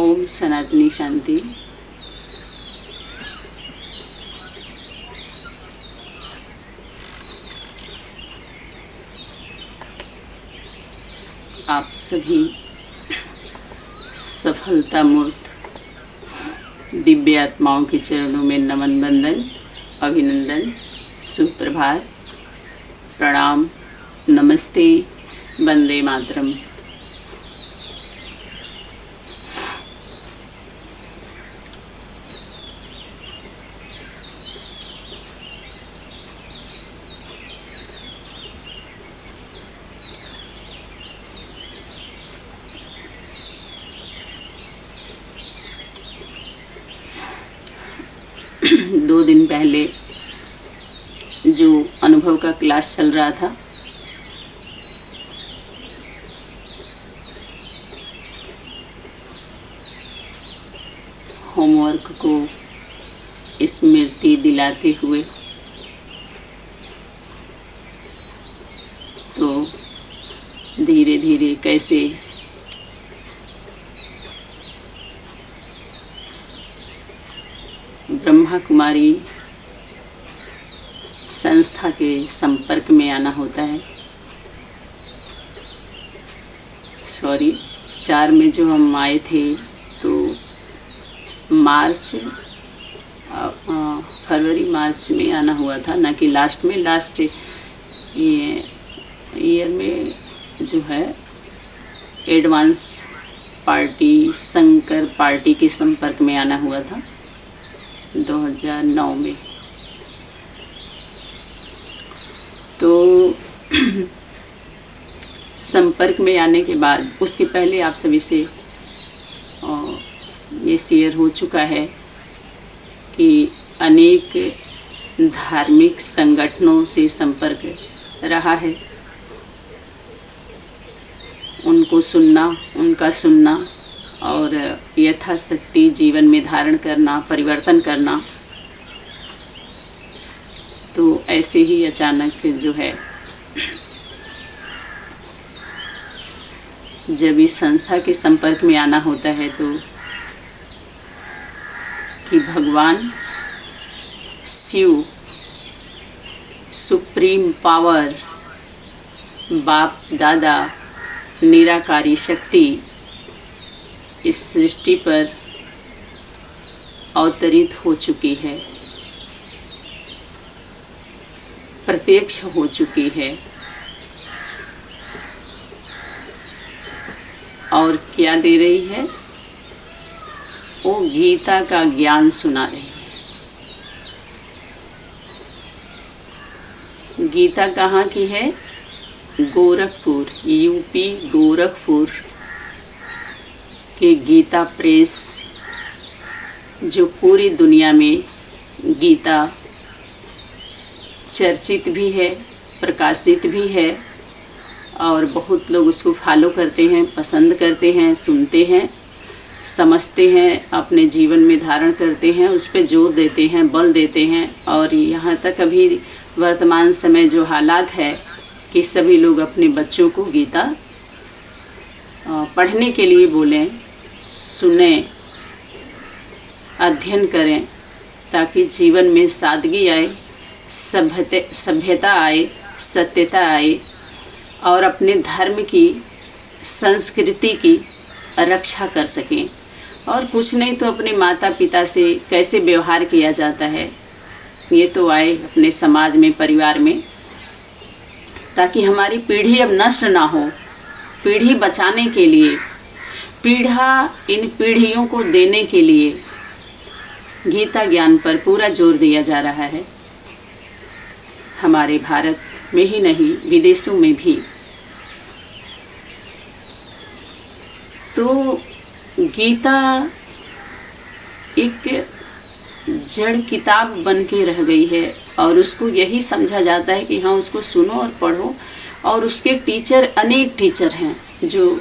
ओम सनातनी शांति। आप सभी सफलता मूर्त दिव्य आत्माओं के चरणों में नमन, वंदन, अभिनंदन, सुप्रभात, प्रणाम, नमस्ते, वंदे मातरम। दो दिन पहले जो अनुभव का क्लास चल रहा था, होमवर्क को स्मृति दिलाते हुए, तो धीरे धीरे कैसे ब्रह्मा कुमारी संस्था के संपर्क में आना होता है। 4 में जो हम आए थे, तो फरवरी मार्च में आना हुआ था, ना कि लास्ट में। लास्ट ईयर में जो है एडवांस पार्टी, शंकर पार्टी के संपर्क में आना हुआ था 2009 में। तो संपर्क में आने के बाद, उसके पहले आप सभी से ये शेयर हो चुका है कि अनेक धार्मिक संगठनों से संपर्क रहा है। उनको सुनना, उनका सुनना और यथाशक्ति जीवन में धारण करना, परिवर्तन करना। तो ऐसे ही अचानक जो है, जब इस संस्था के संपर्क में आना होता है, तो कि भगवान शिव, सुप्रीम पावर, बाप दादा, निराकारी शक्ति इस सृष्टि पर अवतरित हो चुकी है, प्रत्यक्ष हो चुकी है। और क्या दे रही है? वो गीता का ज्ञान सुना रही है। गीता कहाँ की है? गोरखपुर, यूपी गोरखपुर के गीता प्रेस, जो पूरी दुनिया में गीता चर्चित भी है, प्रकाशित भी है, और बहुत लोग उसको फॉलो करते हैं, पसंद करते हैं, सुनते हैं, समझते हैं, अपने जीवन में धारण करते हैं, उस पर जोर देते हैं, बल देते हैं। और यहाँ तक अभी वर्तमान समय जो हालात है कि सभी लोग अपने बच्चों को गीता पढ़ने के लिए बोलें, सुने, अध्ययन करें, ताकि जीवन में सादगी आए, सभ्यता आए, सत्यता आए, और अपने धर्म की, संस्कृति की रक्षा कर सकें। और कुछ नहीं तो अपने माता पिता से कैसे व्यवहार किया जाता है, ये तो आए अपने समाज में, परिवार में, ताकि हमारी पीढ़ी अब नष्ट ना हो। पीढ़ी बचाने के लिए, इन पीढ़ियों को देने के लिए गीता ज्ञान पर पूरा जोर दिया जा रहा है, हमारे भारत में ही नहीं, विदेशों में भी। तो गीता एक जड़ किताब बन के रह गई है, और उसको यही समझा जाता है कि हाँ, उसको सुनो और पढ़ो। और उसके टीचर, अनेक टीचर हैं, जो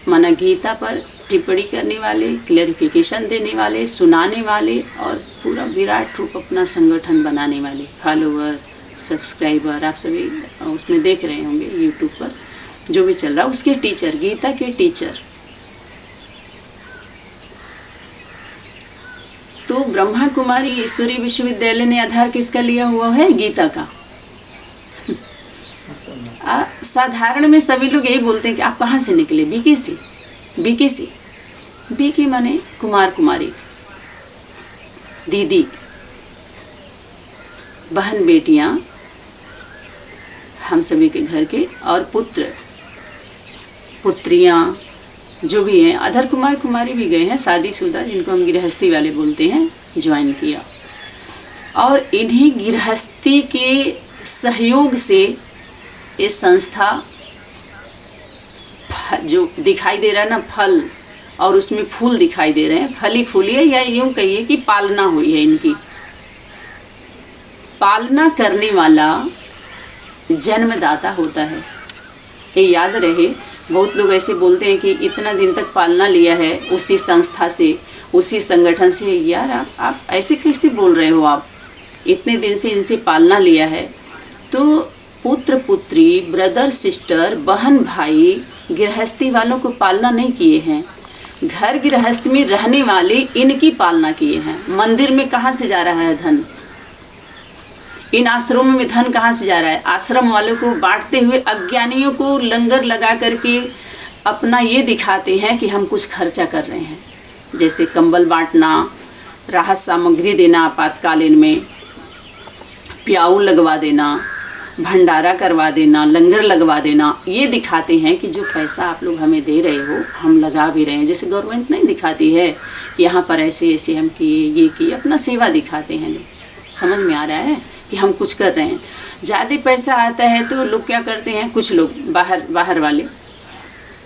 माना गीता पर टिप्पणी करने वाले, क्लैरिफिकेशन देने वाले, सुनाने वाले, और पूरा विराट रूप अपना संगठन बनाने वाले, फॉलोअर, सब्सक्राइबर, आप सभी उसमें देख रहे होंगे यूट्यूब पर जो भी चल रहा है, उसके टीचर, गीता के टीचर तो ब्रह्मा कुमारी ईश्वरीय विश्वविद्यालय ने आधार किसका लिया हुआ है? गीता का। साधारण में सभी लोग यही बोलते हैं कि आप कहाँ से निकले? बीके से। बीके से, बीके माने कुमार कुमारी, दीदी, बहन बेटियां, हम सभी के घर के, और पुत्र पुत्रियां जो भी हैं। अधर कुमार कुमारी भी गए हैं, शादीशुदा, जिनको हम गृहस्थी वाले बोलते हैं, ज्वाइन किया। और इन्हीं गृहस्थी के सहयोग से ये संस्था जो दिखाई दे रहा है ना, फल, और उसमें फूल दिखाई दे रहे हैं, फली फूली है, या यूं कहिए कि पालना हुई है इनकी। पालना करने वाला जन्मदाता होता है, ये याद रहे। बहुत लोग ऐसे बोलते हैं कि इतना दिन तक पालना लिया है उसी संस्था से, उसी संगठन से। यार आप ऐसे कैसे बोल रहे हो? आप इतने दिन से इनसे पालना लिया है। तो पुत्र पुत्री, ब्रदर सिस्टर, बहन भाई, गृहस्थी वालों को पालना नहीं किए हैं। घर गृहस्थ में रहने वाले इनकी पालना किए हैं। मंदिर में कहाँ से जा रहा है धन? इन आश्रमों में धन कहाँ से जा रहा है? आश्रम वालों को बांटते हुए अज्ञानियों को लंगर लगा करके अपना ये दिखाते हैं कि हम कुछ खर्चा कर रहे हैं। जैसे कंबल बांटना, राहत सामग्री देना आपातकालीन में, प्याऊ लगवा देना, भंडारा करवा देना, लंगर लगवा देना। ये दिखाते हैं कि जो पैसा आप लोग हमें दे रहे हो हम लगा भी रहे हैं। जैसे गवर्नमेंट नहीं दिखाती है यहाँ पर ऐसे ऐसे हम किए, ये किए, अपना सेवा दिखाते हैं लोग। समझ में आ रहा है कि हम कुछ कर रहे हैं। ज़्यादा पैसा आता है तो लोग क्या करते हैं, कुछ लोग बाहर वाले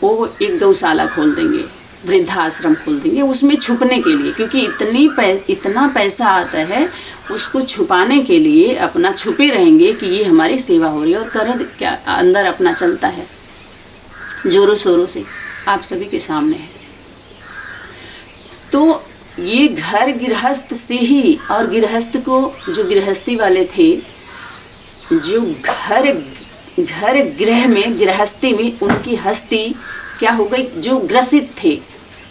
वो एक गौशाला खोल देंगे, वृद्धाश्रम खोल देंगे, उसमें छुपने के लिए। क्योंकि इतना पैसा आता है, उसको छुपाने के लिए अपना छुपे रहेंगे कि ये हमारी सेवा हो रही है। और करें क्या, अंदर अपना चलता है जोरों शोरों से, आप सभी के सामने है। तो ये घर गृहस्थ से ही, और गृहस्थ को जो गृहस्थी वाले थे, जो घर गृह में गृहस्थी में उनकी हस्ती क्या हो गई, जो ग्रसित थे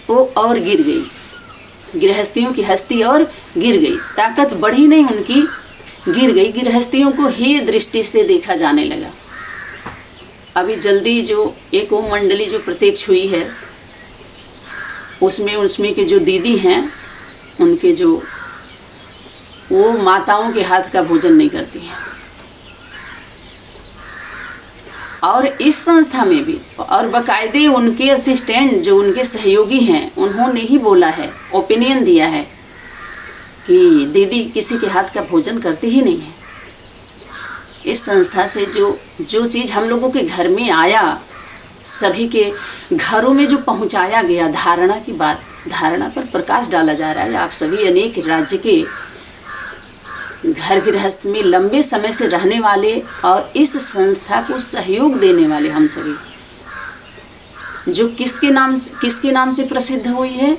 वो और गिर गई। गृहस्थियों की हस्ती और गिर गई, ताकत बढ़ी नहीं उनकी, गिर गई। गृहस्थियों को ही दृष्टि से देखा जाने लगा। अभी जल्दी जो एक ओम मंडली जो प्रत्यक्ष हुई है, उसमें के जो दीदी हैं, उनके जो वो माताओं के हाथ का भोजन नहीं करती हैं। और इस संस्था में भी, और बाकायदे उनके असिस्टेंट जो उनके सहयोगी हैं, उन्होंने ही बोला है, ओपिनियन दिया है कि दीदी किसी के हाथ का भोजन करती ही नहीं है। इस संस्था से जो चीज़ हम लोगों के घर में आया, सभी के घरों में जो पहुंचाया गया, धारणा की बात, धारणा पर प्रकाश डाला जा रहा है। आप सभी अनेक राज्य के घर गृहस्थ में लंबे समय से रहने वाले और इस संस्था को सहयोग देने वाले हम सभी, जो किसके नाम से प्रसिद्ध हुई है?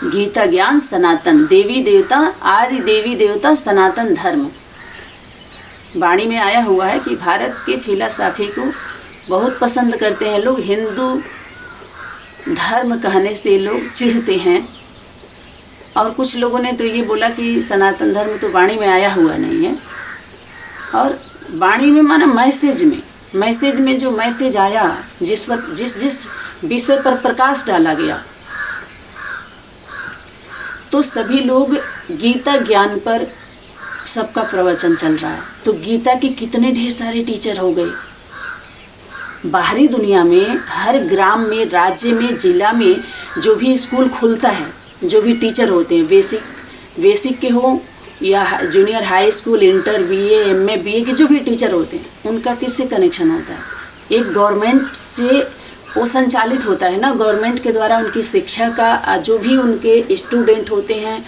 गीता ज्ञान सनातन, देवी देवता, आदि देवी देवता, सनातन धर्म। वाणी में आया हुआ है कि भारत के फिलॉसफी को बहुत पसंद करते हैं लोग। हिंदू धर्म कहने से लोग चिढ़ते हैं। और कुछ लोगों ने तो ये बोला कि सनातन धर्म तो वाणी में आया हुआ नहीं है। और वाणी में माना मैसेज में जो मैसेज आया, जिस विषय पर प्रकाश डाला गया, तो सभी लोग गीता ज्ञान पर सबका प्रवचन चल रहा है। तो गीता के कितने ढेर सारे टीचर हो गए। बाहरी दुनिया में हर ग्राम में, राज्य में, जिला में जो भी स्कूल खुलता है, जो भी टीचर होते हैं, बेसिक के हो या junior high school, inter, BA, MA, BA के जो भी टीचर होते हैं, उनका किससे कनेक्शन होता है? एक गवर्नमेंट से वो संचालित होता है ना। गवर्नमेंट के द्वारा उनकी शिक्षा का, जो भी उनके स्टूडेंट होते हैं,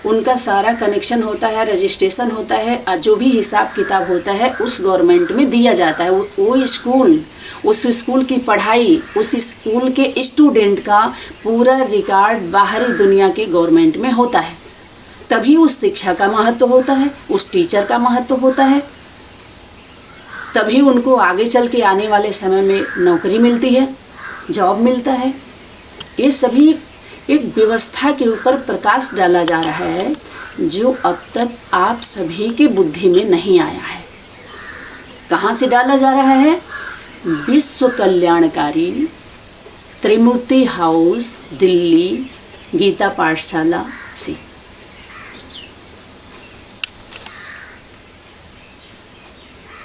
उनका सारा कनेक्शन होता है, रजिस्ट्रेशन होता है, जो भी हिसाब किताब होता है उस गवर्नमेंट में दिया जाता है। वो स्कूल, उस स्कूल की पढ़ाई, उस स्कूल के स्टूडेंट का पूरा रिकॉर्ड बाहरी दुनिया के गवर्नमेंट में होता है। तभी उस शिक्षा का महत्व होता है, उस टीचर का महत्व होता है। तभी उनको आगे चल के आने वाले समय में नौकरी मिलती है, जॉब मिलता है। ये सभी एक व्यवस्था के ऊपर प्रकाश डाला जा रहा है जो अब तक आप सभी की बुद्धि में नहीं आया है। कहाँ से डाला जा रहा है? विश्व कल्याणकारी त्रिमूर्ति हाउस दिल्ली गीता पाठशाला से।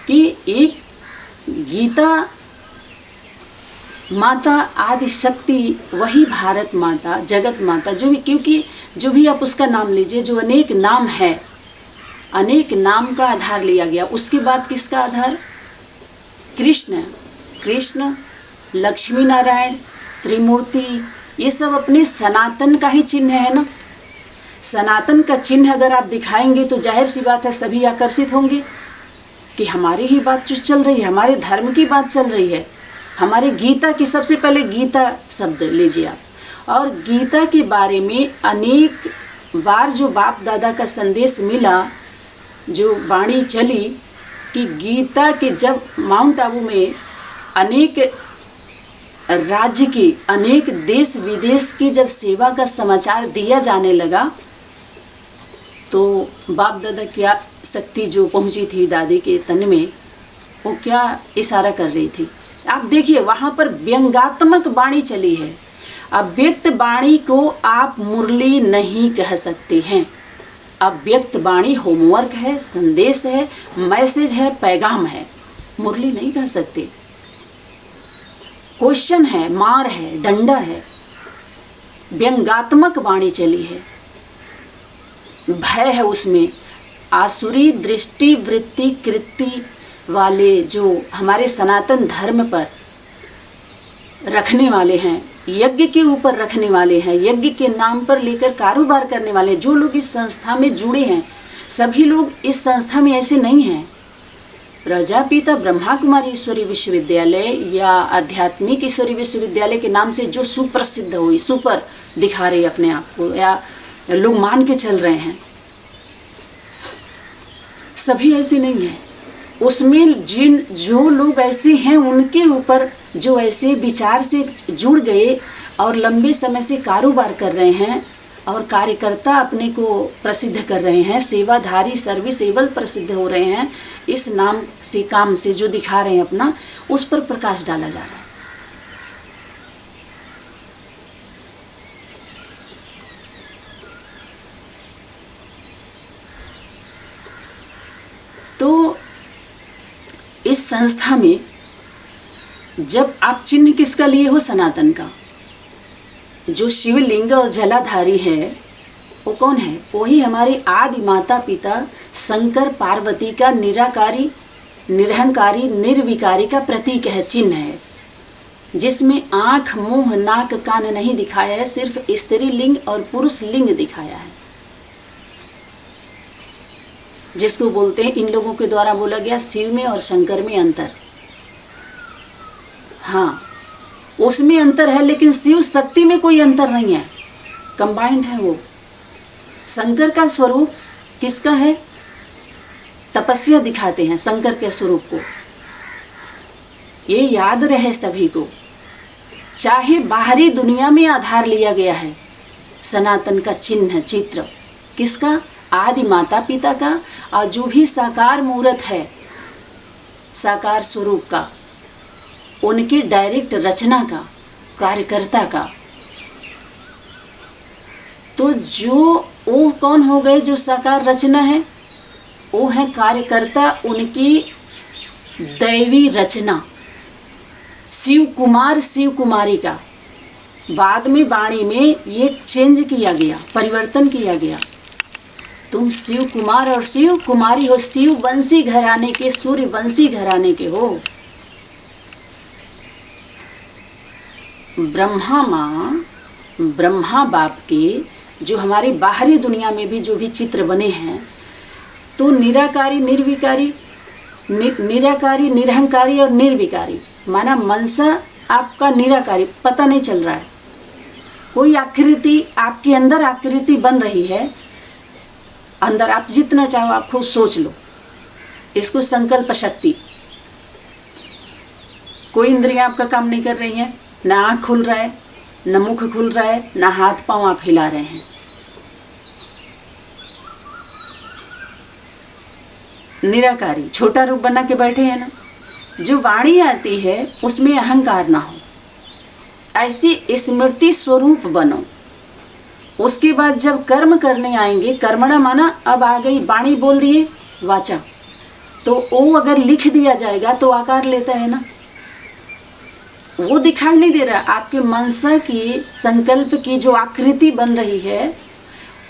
कि एक गीता माता आदि शक्ति, वही भारत माता, जगत माता, जो भी, क्योंकि जो भी आप उसका नाम लीजिए, जो अनेक नाम है, अनेक नाम का आधार लिया गया। उसके बाद किसका आधार? कृष्ण, कृष्ण, लक्ष्मी नारायण, त्रिमूर्ति, ये सब अपने सनातन का ही चिन्ह है ना। सनातन का चिन्ह अगर आप दिखाएंगे तो जाहिर सी बात है सभी आकर्षित होंगे कि हमारी ही बात जो चल रही है, हमारे धर्म की बात चल रही है, हमारे गीता की। सबसे पहले गीता शब्द लीजिए आप, और गीता के बारे में अनेक बार जो बाप दादा का संदेश मिला, जो वाणी चली कि गीता के जब माउंट आबू में अनेक राज्य की, अनेक देश विदेश की जब सेवा का समाचार दिया जाने लगा, तो बाप दादा क्या शक्ति जो पहुंची थी दादी के तन में, वो क्या इशारा कर रही थी? आप देखिए वहाँ पर व्यंग्यात्मक वाणी चली है। अव्यक्त वाणी को आप मुरली नहीं कह सकते हैं। अव्यक्त वाणी होमवर्क है, संदेश है, मैसेज है, पैगाम है, मुरली नहीं कह सकते। क्वेश्चन है, मार है, डंडा है, व्यंग्यात्मक वाणी चली है, भय है उसमें। आसुरी दृष्टि वृत्ति कृति वाले जो हमारे सनातन धर्म पर रखने वाले हैं, यज्ञ के ऊपर रखने वाले हैं, यज्ञ के नाम पर लेकर कारोबार करने वाले, जो लोग इस संस्था में जुड़े हैं, सभी लोग इस संस्था में ऐसे नहीं हैं। प्रजापिता ब्रह्मा कुमारी ईश्वरी विश्वविद्यालय या आध्यात्मिक ईश्वरी विश्वविद्यालय के नाम से जो सुप्रसिद्ध हुई, सुपर दिखा रही अपने आप को, या लोग मान के चल रहे हैं, सभी ऐसे नहीं हैं। उसमें जो लोग ऐसे हैं, उनके ऊपर जो ऐसे विचार से जुड़ गए और लंबे समय से कारोबार कर रहे हैं और कार्यकर्ता अपने को प्रसिद्ध कर रहे हैं, सेवाधारी सर्विसेबल प्रसिद्ध हो रहे हैं, इस नाम से काम से जो दिखा रहे हैं अपना, उस पर प्रकाश डाला जा रहा है। तो इस संस्था में जब आप चिन्ह किसका लिए हो? सनातन का। जो शिवलिंग और जलाधारी है वो कौन है? वही हमारे आदि माता पिता शंकर पार्वती का निराकारी, निरहंकारी, निर्विकारी का प्रतीक है, चिन्ह है, जिसमें आँख, मुंह, नाक, कान नहीं दिखाया है, सिर्फ स्त्री लिंग और पुरुष लिंग दिखाया है, जिसको बोलते हैं, इन लोगों के द्वारा बोला गया, शिव में और शंकर में अंतर। हाँ, उसमें अंतर है, लेकिन शिव शक्ति में कोई अंतर नहीं है, कंबाइंड है वो। शंकर का स्वरूप किसका है? तपस्या दिखाते हैं शंकर के स्वरूप को, ये याद रहे सभी को। चाहे बाहरी दुनिया में आधार लिया गया है सनातन का चिन्ह, चित्र किसका? आदि माता पिता का, और जो भी साकार मूर्त है, साकार स्वरूप का, उनकी डायरेक्ट रचना का, कार्यकर्ता का। तो जो वो कौन हो गए? जो साकार रचना है वो है कार्यकर्ता, उनकी दैवी रचना। शिव कुमार, शिव कुमारी का बाद में वाणी में ये चेंज किया गया, परिवर्तन किया गया। तुम शिव कुमार और शिव कुमारी हो, शिव वंशी घराने के, सूर्य वंशी घराने के हो। ब्रह्मा माँ, ब्रह्मा बाप के जो हमारी बाहरी दुनिया में भी जो भी चित्र बने हैं, तो निराकारी, निर्विकारी, निराकारी, निरहंकारी और निर्विकारी, माना मनसा आपका निराकारी, पता नहीं चल रहा है, कोई आकृति आपके अंदर आकृति बन रही है, अंदर आप जितना चाहो आप खुद सोच लो, इसको संकल्प शक्ति। कोई इंद्रियां आपका काम नहीं कर रही हैं, ना आँख खुल रहा है, न मुख खुल रहा है, न हाथ पांव आप हिला रहे हैं। निराकारी छोटा रूप बना के बैठे हैं ना। जो वाणी आती है उसमें अहंकार ना हो, ऐसी स्मृति स्वरूप बनो। उसके बाद जब कर्म करने आएंगे, कर्मणा माना अब आ गई, वाणी बोल दिए वाचा, तो वो अगर लिख दिया जाएगा तो आकार लेता है ना, वो दिखाई नहीं दे रहा। आपके मनसा की, संकल्प की जो आकृति बन रही है,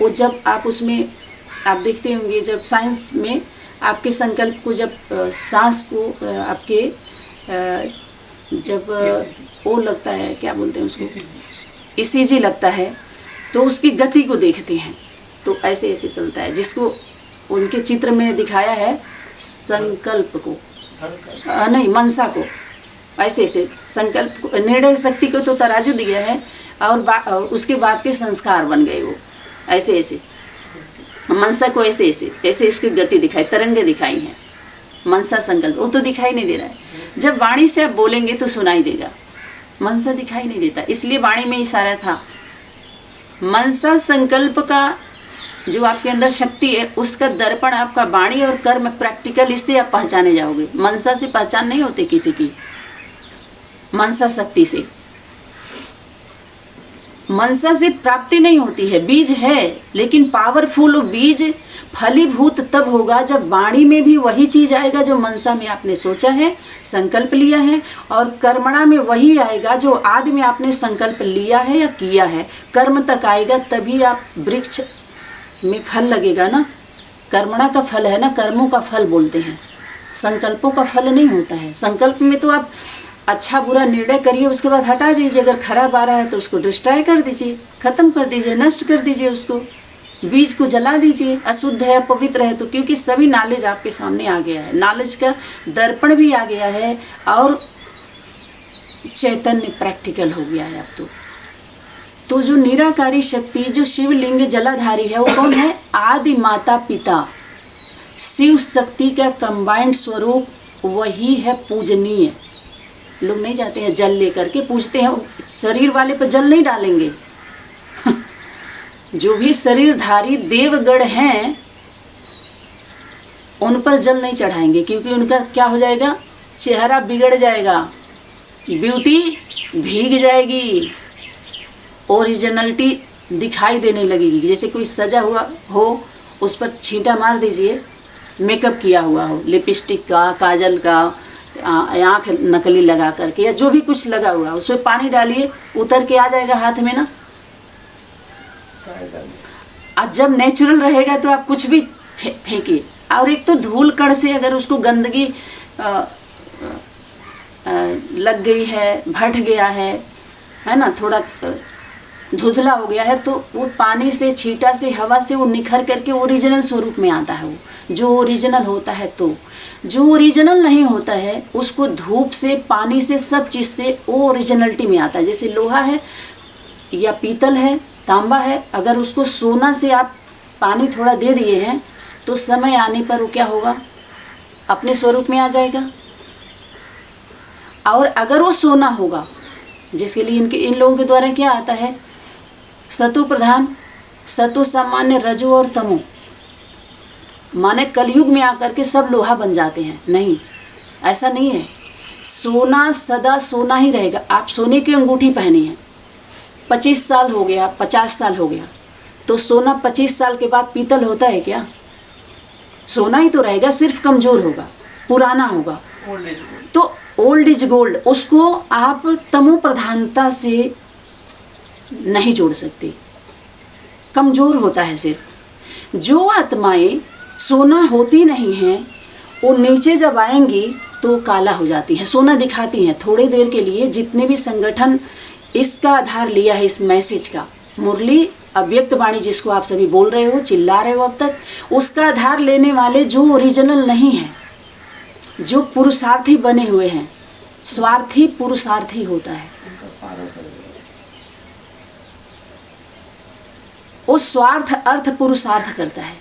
वो जब आप उसमें आप देखते होंगे, जब साइंस में आपके संकल्प को, जब सांस को आपके जब वो लगता है, क्या बोलते हैं उसको, ईसीजी लगता है, तो उसकी गति को देखते हैं तो ऐसे ऐसे चलता है। जिसको उनके चित्र में दिखाया है, संकल्प को नहीं, मनसा को ऐसे ऐसे, संकल्प को, निर्णय शक्ति को तो तराजू दिया है, और उसके बाद के संस्कार बन गए वो ऐसे ऐसे। मनसा को ऐसे ऐसे ऐसे इसकी गति दिखाई, तरंगे दिखाई हैं। मनसा संकल्प वो तो दिखाई नहीं दे रहा है। जब वाणी से आप बोलेंगे तो सुनाई देगा, मनसा दिखाई नहीं देता, इसलिए वाणी में इशारा था। मनसा संकल्प का जो आपके अंदर शक्ति है, उसका दर्पण आपका वाणी और कर्म प्रैक्टिकल, इससे आप पहचाने जाओगे। मनसा से पहचान नहीं होती किसी की, मनसा शक्ति से, मनसा से प्राप्ति नहीं होती है। बीज है, लेकिन पावरफुल बीज फलीभूत तब होगा जब वाणी में भी वही चीज आएगा जो मनसा में आपने सोचा है, संकल्प लिया है, और कर्मणा में वही आएगा जो आदि में आपने संकल्प लिया है या किया है। कर्म तक आएगा तभी आप वृक्ष में फल लगेगा ना। कर्मणा का फल है ना, कर्मों का फल बोलते हैं, संकल्पों का फल नहीं होता है। संकल्प में तो आप अच्छा बुरा निर्णय करिए, उसके बाद हटा दीजिए। अगर खराब आ रहा है तो उसको डिस्ट्रॉय कर दीजिए, खत्म कर दीजिए, नष्ट कर दीजिए, उसको बीज को जला दीजिए। अशुद्ध है, अपवित्र है तो, क्योंकि सभी नॉलेज आपके सामने आ गया है, नॉलेज का दर्पण भी आ गया है, और चैतन्य प्रैक्टिकल हो गया है अब तो जो निराकारी शक्ति, जो शिवलिंग जलाधारी है, वो कौन है? आदि माता पिता, शिव शक्ति का कंबाइंड स्वरूप वही है पूजनीय। लोग नहीं जाते हैं जल लेकर के पूजते हैं, शरीर वाले पर जल नहीं डालेंगे। जो भी शरीरधारी देवगण हैं उन पर जल नहीं चढ़ाएंगे, क्योंकि उनका क्या हो जाएगा? चेहरा बिगड़ जाएगा, ब्यूटी भीग जाएगी, ओरिजिनलिटी दिखाई देने लगेगी। जैसे कोई सजा हुआ हो, उस पर छींटा मार दीजिए, मेकअप किया हुआ हो, लिपस्टिक का, काजल का, आँख नकली लगा करके, या जो भी कुछ लगा हुआ, उसमें पानी डालिए, उतर के आ जाएगा हाथ में ना। आज जब नेचुरल रहेगा तो आप कुछ भी फेंकिए। और एक तो धूल कण से अगर उसको गंदगी लग गई है, भट गया है ना, थोड़ा धुंधला हो गया है, तो वो पानी से, छींटा से, हवा से वो निखर करके ओरिजिनल स्वरूप में आता है। वो जो ओरिजिनल होता है, तो जो ओरिजिनल नहीं होता है उसको धूप से, पानी से, सब चीज़ से वो ओरिजिनलिटी में आता है। जैसे लोहा है या पीतल है, तांबा है, अगर उसको सोना से आप पानी थोड़ा दे दिए हैं तो समय आने पर वो क्या होगा? अपने स्वरूप में आ जाएगा। और अगर वो सोना होगा, जिसके लिए इन लोगों के द्वारा क्या आता है? सतो प्रधान, सतो सामान्य, रजो और तमो, माने कलयुग में आकर के सब लोहा बन जाते हैं। नहीं, ऐसा नहीं है। सोना सदा सोना ही रहेगा। आप सोने की अंगूठी पहनी है, 25 साल हो गया, 50 साल हो गया, तो सोना 25 साल के बाद पीतल होता है क्या? सोना ही तो रहेगा, सिर्फ कमज़ोर होगा, पुराना होगा। तो ओल्ड इज गोल्ड, उसको आप तमो प्रधानता से नहीं जोड़ सकते, कमज़ोर होता है सिर्फ। जो आत्माएं सोना होती नहीं हैं, वो नीचे जब आएंगी तो काला हो जाती हैं, सोना दिखाती हैं थोड़ी देर के लिए। जितने भी संगठन इसका आधार लिया है, इस मैसेज का, मुरली अव्यक्त वाणी जिसको आप सभी बोल रहे हो, चिल्ला रहे हो अब तक, उसका आधार लेने वाले जो ओरिजिनल नहीं हैं, जो पुरुषार्थी बने हुए हैं, स्वार्थी पुरुषार्थी होता है, वो स्वार्थ अर्थ पुरुषार्थ करता है।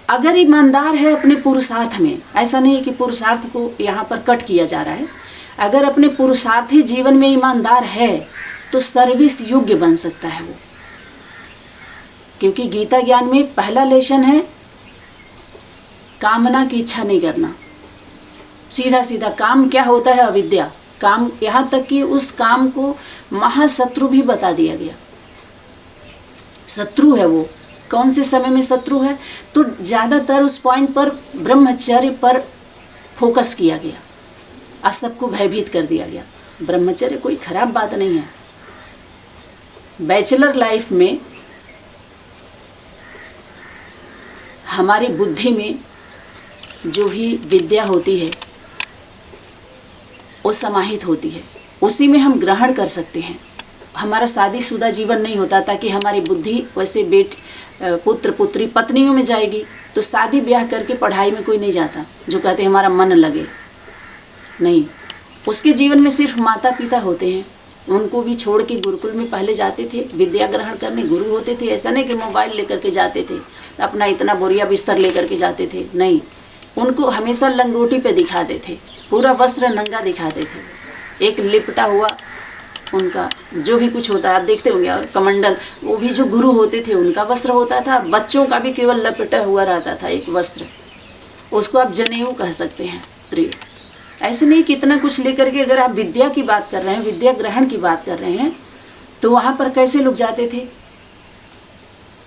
अगर ईमानदार है अपने पुरुषार्थ में, ऐसा नहीं है कि पुरुषार्थ को यहाँ पर कट किया जा रहा है, अगर अपने पुरुषार्थी जीवन में ईमानदार है तो सर्विस योग्य बन सकता है वो। क्योंकि गीता ज्ञान में पहला लेसन है कामना की इच्छा नहीं करना। सीधा सीधा काम क्या होता है? अविद्या। काम, यहाँ तक कि उस काम को महाशत्रु भी बता दिया गया। शत्रु है वो। कौन से समय में शत्रु है? तो ज़्यादातर उस पॉइंट पर ब्रह्मचर्य पर फोकस किया गया और सबको भयभीत कर दिया गया। ब्रह्मचर्य कोई खराब बात नहीं है। बैचलर लाइफ में हमारी बुद्धि में जो भी विद्या होती है वो समाहित होती है, उसी में हम ग्रहण कर सकते हैं। हमारा शादीशुदा जीवन नहीं होता ताकि हमारी बुद्धि वैसे पुत्र पुत्री पत्नियों में जाएगी। तो शादी ब्याह करके पढ़ाई में कोई नहीं जाता जो कहते हमारा मन लगे, नहीं। उसके जीवन में सिर्फ माता पिता होते हैं। उनको भी छोड़ के गुरुकुल में पहले जाते थे विद्या ग्रहण करने, गुरु होते थे। ऐसा नहीं कि मोबाइल लेकर के जाते थे, अपना इतना बोरिया बिस्तर लेकर के जाते थे, नहीं। उनको हमेशा लंगोटी पे दिखाते थे, पूरा वस्त्र नंगा दिखाते थे, एक लिपटा हुआ उनका जो भी कुछ होता है आप देखते होंगे। और कमंडल, वो भी जो गुरु होते थे उनका वस्त्र होता था। बच्चों का भी केवल लपेटा हुआ रहता था एक वस्त्र, उसको आप जनेऊ कह सकते हैं। प्रिय, ऐसे नहीं कि इतना कुछ लेकर के, अगर आप विद्या की बात कर रहे हैं, विद्या ग्रहण की बात कर रहे हैं, तो वहाँ पर कैसे लोग जाते थे?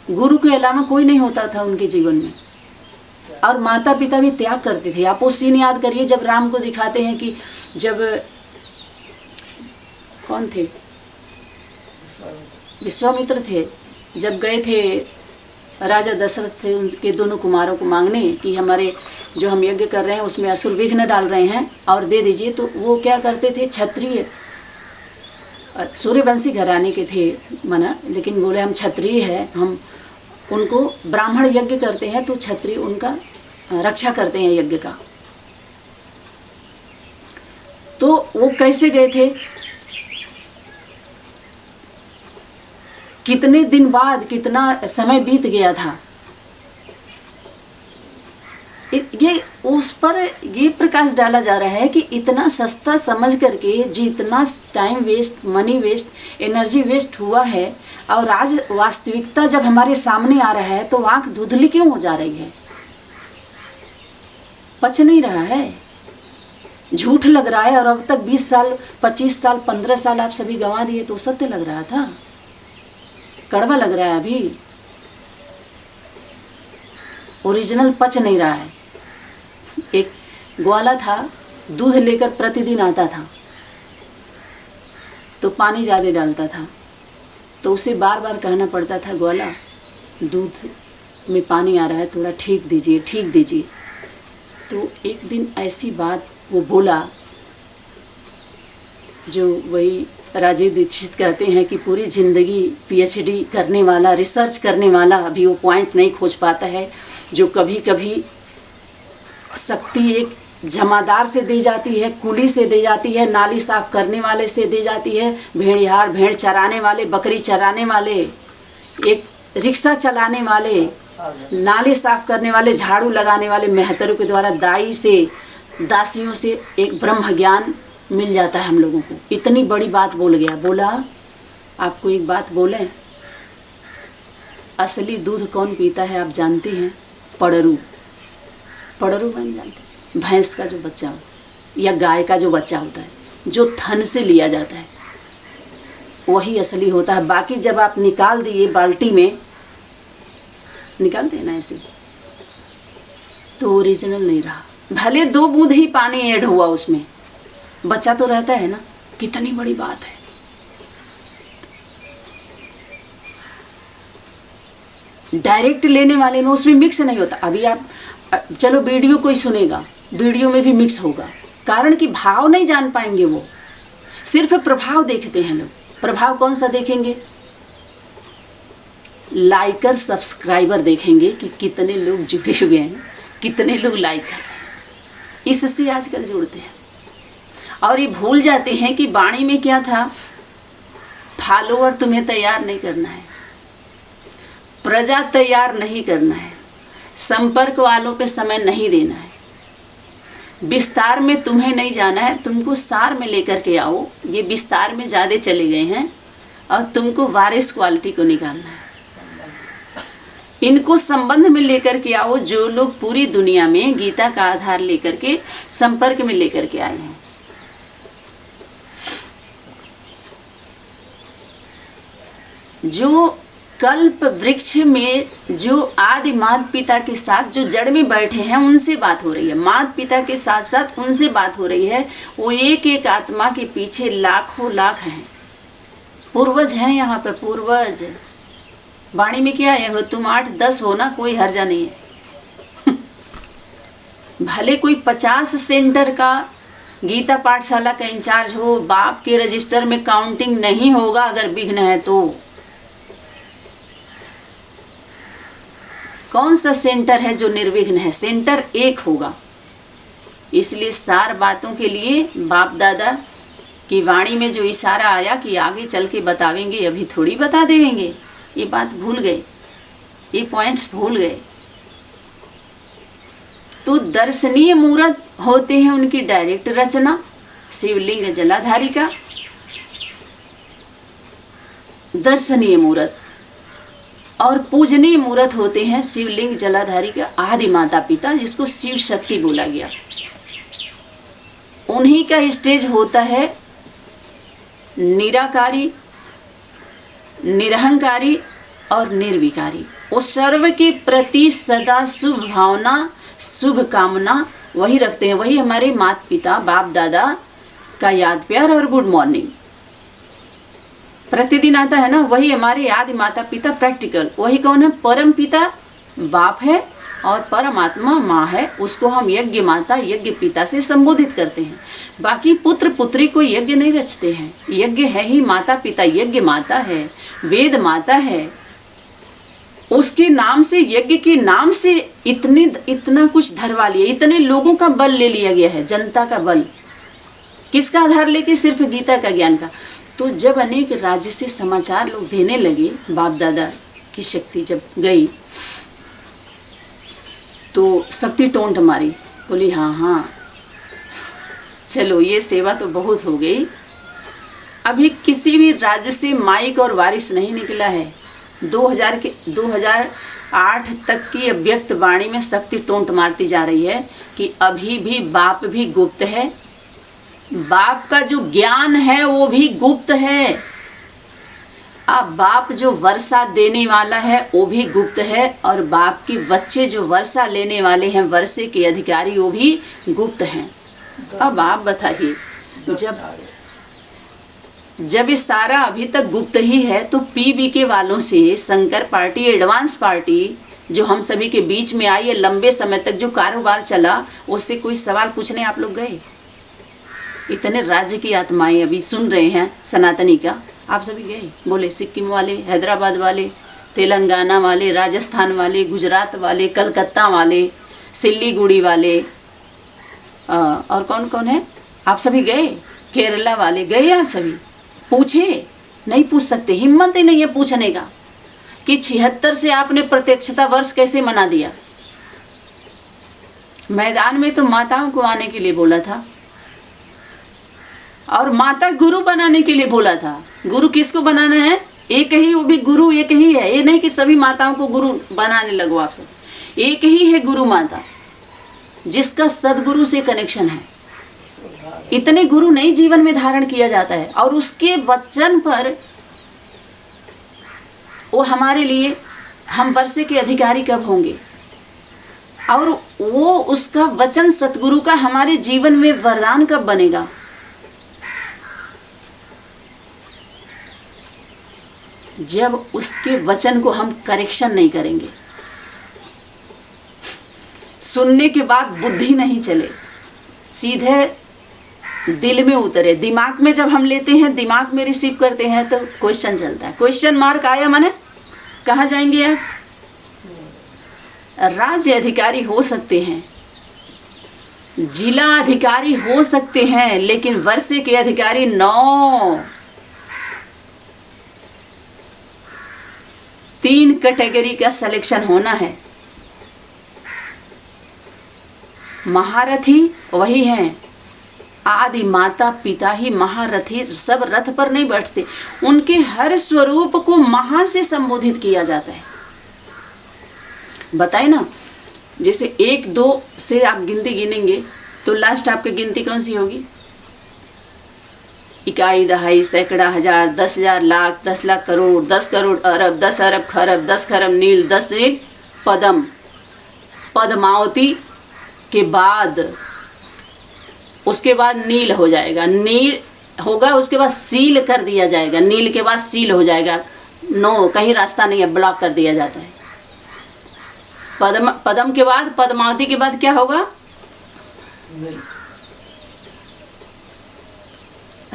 गुरु के अलावा कोई नहीं होता था उनके जीवन में। और माता पिता भी त्याग करते थे। आप वो सीन याद करिए जब राम को दिखाते हैं कि जब कौन थे, विश्वामित्र थे, जब गए थे राजा दशरथ थे उनके दोनों कुमारों को मांगने कि हमारे जो हम यज्ञ कर रहे हैं उसमें असुर विघ्न डाल रहे हैं और दे दीजिए। तो वो क्या करते थे? क्षत्रिय सूर्यवंशी घराने के थे मना, लेकिन बोले हम क्षत्रिय हैं, हम उनको ब्राह्मण यज्ञ करते हैं तो क्षत्रिय उनका रक्षा करते हैं यज्ञ का। तो वो कैसे गए थे? कितने दिन बाद, कितना समय बीत गया था। ये उस पर ये प्रकाश डाला जा रहा है कि इतना सस्ता समझ करके जितना time waste, money waste, energy waste हुआ है, और आज वास्तविकता जब हमारे सामने आ रहा है तो आंख धुंधली क्यों हो जा रही है? पच नहीं रहा है, झूठ लग रहा है। और अब तक 20 साल, 25 साल, 15 साल आप सभी गंवा दिए तो सत्य लग रहा था, कड़वा लग रहा है। अभी ओरिजिनल पच नहीं रहा है। एक ग्वाला था, दूध लेकर प्रतिदिन आता था तो पानी ज़्यादा डालता था, तो उसे बार बार कहना पड़ता था, ग्वाला दूध में पानी आ रहा है, थोड़ा ठीक दीजिए, ठीक दीजिए। तो एक दिन ऐसी बात वो बोला जो वही राजीव दीक्षित कहते हैं कि पूरी ज़िंदगी PhD करने वाला, रिसर्च करने वाला अभी वो पॉइंट नहीं खोज पाता है जो कभी कभी शक्ति एक जमादार से दी जाती है, कुली से दी जाती है, नाली साफ़ करने वाले से दी जाती है, भेड़िहार, भेड़ चराने वाले, बकरी चराने वाले, एक रिक्शा चलाने वाले, नाले साफ़ करने वाले, झाड़ू लगाने वाले मेहतरों के द्वारा दाई से, दासियों से एक ब्रह्म ज्ञान मिल जाता है हम लोगों को। इतनी बड़ी बात बोल गया। बोला आपको एक बात बोलें, असली दूध कौन पीता है आप जानती हैं? पड़रू। पड़रू बन जानते, भैंस का जो बच्चा हो या गाय का जो बच्चा होता है, जो थन से लिया जाता है, वही असली होता है। बाकी जब आप निकाल दिए बाल्टी में, निकालते हैं ना ऐसे, तो ओरिजिनल नहीं रहा। भले 2 बूंद ही पानी ऐड हुआ उसमें, बच्चा तो रहता है ना। कितनी बड़ी बात है। डायरेक्ट लेने वाले में उसमें मिक्स नहीं होता। अभी आप चलो वीडियो कोई सुनेगा, वीडियो में भी मिक्स होगा, कारण कि भाव नहीं जान पाएंगे। वो सिर्फ प्रभाव देखते हैं लोग। प्रभाव कौन सा देखेंगे? लाइकर, सब्सक्राइबर देखेंगे कि कितने लोग जुड़े हुए हैं, कितने लोग लाइक कर रहे हैं। इससे आजकल जुड़ते हैं और ये भूल जाते हैं कि वाणी में क्या था, फॉलोअर तुम्हें तैयार नहीं करना है, प्रजा तैयार नहीं करना है, संपर्क वालों पे समय नहीं देना है, विस्तार में तुम्हें नहीं जाना है, तुमको सार में लेकर के आओ। ये विस्तार में ज़्यादा चले गए हैं और तुमको वारिस क्वालिटी को निकालना है। इनको संबंध में लेकर के आओ, जो लोग पूरी दुनिया में गीता का आधार लेकर के संपर्क में लेकर के आए हैं। जो कल्प वृक्ष में जो आदि माता पिता के साथ जो जड़ में बैठे हैं, उनसे बात हो रही है। माता पिता के साथ साथ उनसे बात हो रही है। वो एक एक आत्मा के पीछे लाखों लाख हैं, पूर्वज हैं यहाँ पे, पूर्वज। वाणी में क्या है, हो तुम 8-10 हो ना, कोई हर्जा नहीं है। भले कोई 50 सेंटर का गीता पाठशाला का इंचार्ज हो, बाप के रजिस्टर में काउंटिंग नहीं होगा अगर विघ्न है तो। कौन सा सेंटर है जो निर्विघ्न है? सेंटर एक होगा। इसलिए सार बातों के लिए बाप दादा की वाणी में जो इशारा आया कि आगे चल के बतावेंगे, अभी थोड़ी बता देंगे, ये बात भूल गए, ये पॉइंट्स भूल गए। तो दर्शनीय मूर्त होते हैं उनकी डायरेक्ट रचना, शिवलिंग जलाधारी का दर्शनीय मूर्त, और पूजनीय मूर्त होते हैं शिवलिंग जलाधारी का आदि माता पिता, जिसको शिव शक्ति बोला गया। उन्हीं का स्टेज होता है निराकारी, निरहंकारी और निर्विकारी। वो सर्व के प्रति सदा शुभ भावना, शुभ कामना वही रखते हैं। वही हमारे माता पिता बाप दादा का याद प्यार और गुड मॉर्निंग प्रतिदिन आता है ना, वही हमारे आदि माता पिता प्रैक्टिकल। वही कौन है? परम पिता बाप है और परमात्मा माँ है। उसको हम यज्ञ माता यज्ञ पिता से संबोधित करते हैं। बाकी पुत्र पुत्री को यज्ञ नहीं रचते हैं। यज्ञ है ही माता पिता, यज्ञ माता है, वेद माता है। उसके नाम से, यज्ञ के नाम से इतना कुछ धरवा लिया, इतने लोगों का बल ले लिया गया है, जनता का बल। किसका आधार लेके? सिर्फ गीता का ज्ञान का। तो जब अनेक राज्य से समाचार लोग देने लगे, बाप दादा की शक्ति जब गई तो शक्ति टोंट मारी, बोली हाँ हाँ चलो ये सेवा तो बहुत हो गई। अभी किसी भी राज्य से माइक और वारिस नहीं निकला है। 2008 तक की अव्यक्त वाणी में शक्ति टोंट मारती जा रही है कि अभी भी बाप भी गुप्त है, बाप का जो ज्ञान है वो भी गुप्त है। अब बाप जो वर्षा देने वाला है वो भी गुप्त है, और बाप के बच्चे जो वर्षा लेने वाले हैं, वर्षे के अधिकारी, वो भी गुप्त हैं। अब आप बताइए, जब ये सारा अभी तक गुप्त ही है तो पीबीके वालों से, शंकर पार्टी, एडवांस पार्टी जो हम सभी के बीच में आई है, लंबे समय तक जो कारोबार चला, उससे कोई सवाल पूछने आप लोग गए? इतने राज्य की आत्माएं अभी सुन रहे हैं सनातनी का, आप सभी गए? बोले सिक्किम वाले, हैदराबाद वाले, तेलंगाना वाले, राजस्थान वाले, गुजरात वाले, कलकत्ता वाले, सिल्लीगुड़ी वाले, और कौन कौन है? आप सभी गए? केरला वाले गए? आप सभी पूछे? नहीं पूछ सकते, हिम्मत ही नहीं है पूछने का कि 76 से आपने प्रत्यक्षता वर्ष कैसे मना दिया। मैदान में तो माताओं को आने के लिए बोला था और माता गुरु बनाने के लिए बोला था। गुरु किसको बनाना है? एक ही, वो भी गुरु एक ही है। ये नहीं कि सभी माताओं को गुरु बनाने लगो आप सब। एक ही है गुरु माता, जिसका सदगुरु से कनेक्शन है। इतने गुरु नहीं जीवन में धारण किया जाता है, और उसके वचन पर वो हमारे लिए, हम वर्षे के अधिकारी कब होंगे, और वो उसका वचन सतगुरु का हमारे जीवन में वरदान कब बनेगा। जब उसके वचन को हम करेक्शन नहीं करेंगे, सुनने के बाद बुद्धि नहीं चले, सीधे दिल में उतरे। दिमाग में जब हम लेते हैं, दिमाग में रिसीव करते हैं तो क्वेश्चन चलता है। क्वेश्चन मार्क आया माने कहाँ जाएंगे आप? राज्य अधिकारी हो सकते हैं, जिला अधिकारी हो सकते हैं, लेकिन वर्षे के अधिकारी 9। 3 कैटेगरी का सिलेक्शन होना है। महारथी वही हैं, आदि माता पिता ही महारथी। सब रथ पर नहीं बैठते, उनके हर स्वरूप को महा से संबोधित किया जाता है। बताए ना, जैसे 1 2 से आप गिनती गिनेंगे तो लास्ट आपकी गिनती कौन सी होगी? इकाई, दहाई, सैकड़ा, हजार, 10,000, लाख, 10 लाख, करोड़, 10 करोड़, अरब, 10 अरब, खरब, 10 खरब, नील, 10 नील, पदम, पद्मावती के बाद उसके बाद नील हो जाएगा, नील होगा, उसके बाद सील कर दिया जाएगा, नील के बाद सील हो जाएगा। नो, कहीं रास्ता नहीं है, ब्लॉक कर दिया जाता है। पदम के बाद, पद्मावती के बाद क्या होगा?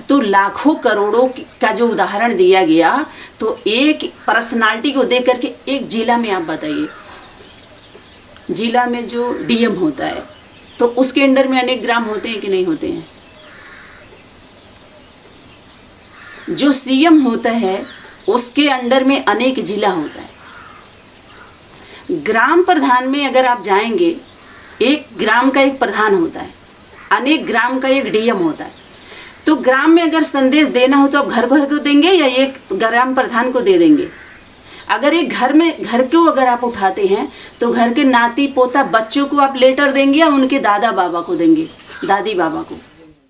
तो लाखों करोड़ों का जो उदाहरण दिया गया, तो एक पर्सनालिटी को देख करके एक जिला में आप बताइए, जिला में जो डीएम होता है तो उसके अंडर में अनेक ग्राम होते हैं कि नहीं होते हैं? जो सीएम होता है उसके अंडर में अनेक जिला होता है। ग्राम प्रधान में अगर आप जाएंगे, एक ग्राम का एक प्रधान होता है, अनेक ग्राम का एक डीएम होता है। तो ग्राम में अगर संदेश देना हो तो आप घर घर को देंगे या एक ग्राम प्रधान को दे देंगे? अगर एक घर को अगर आप उठाते हैं तो घर के नाती पोता बच्चों को आप लेटर देंगे या उनके दादा बाबा को देंगे, दादी बाबा को?